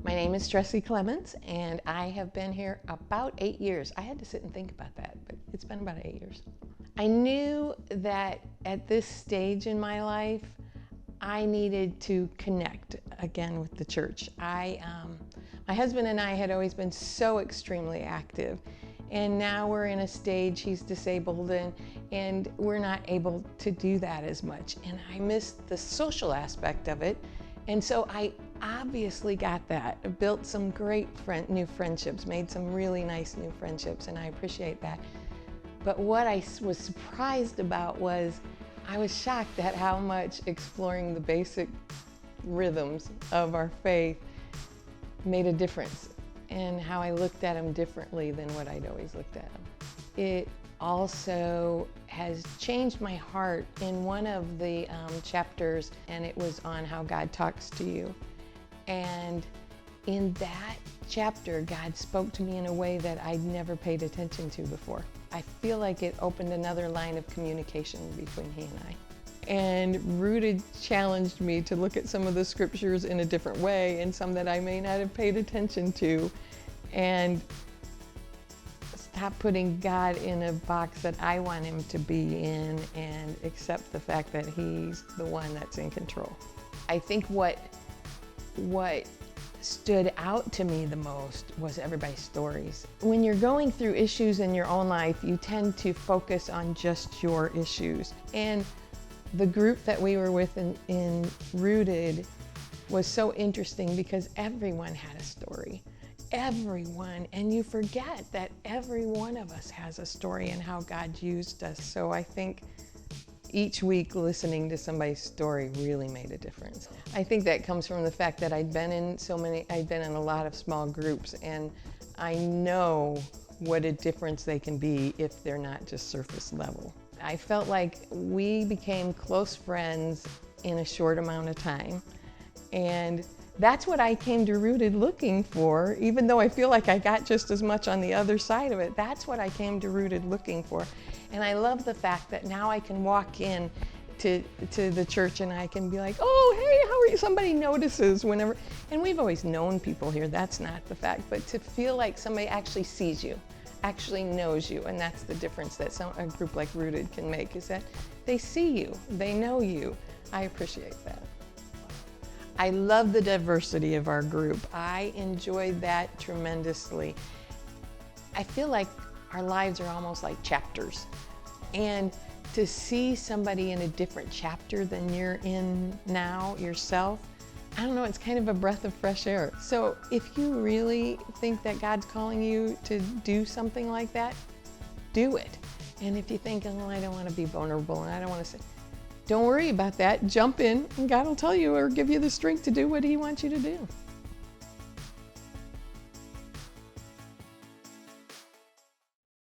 My name is Tressie and I have been here about 8 years. I had to sit and think about that, but it's been about 8 years. I knew that at this stage in my life, I needed to connect again with the church. My husband and I had always been so extremely active, and now we're in a stage, he's disabled, and we're not able to do that as much. And I missed the social aspect of it. And so I obviously got that. I built some great new friendships, made some really nice new friendships, and I appreciate that. But what I was surprised about was I was shocked at how much exploring the basic rhythms of our faith made a difference, and how I looked at them differently than what I'd always looked at them. It also has changed my heart in one of the chapters, and it was on how God talks to you. And in that chapter, God spoke to me in a way that I'd never paid attention to before. I feel like it opened another line of communication between he and I. And Rooted challenged me to look at some of the scriptures in a different way, and some that I may not have paid attention to, and stop putting God in a box that I want him to be in, and accept the fact that he's the one that's in control. I think what stood out to me the most was everybody's stories. When you're going through issues in your own life, you tend to focus on just your issues. And the group that we were with in Rooted was so interesting because everyone had a story. Everyone, and you forget that every one of us has a story and how God used us. So I think each week listening to somebody's story really made a difference. I think that comes from the fact that I'd been in a lot of small groups, and I know what a difference they can be if they're not just surface level. I felt like we became close friends in a short amount of time, and that's what I came to Rooted looking for. Even though I feel like I got just as much on the other side of it, that's what I came to Rooted looking for. And I love the fact that now I can walk in to the church and I can be like, oh, hey, how are you? Somebody notices whenever, and we've always known people here, that's not the fact, but to feel like somebody actually sees you, actually knows you, and that's the difference that a group like Rooted can make, is that they see you, they know you. I appreciate that. I love the diversity of our group. I enjoyed that tremendously. I feel like our lives are almost like chapters. And to see somebody in a different chapter than you're in now yourself, I don't know, it's kind of a breath of fresh air. So if you really think that God's calling you to do something like that, do it. And if you think, oh, I don't want to be vulnerable and I don't want to say, don't worry about that. Jump in and God will tell you or give you the strength to do what he wants you to do.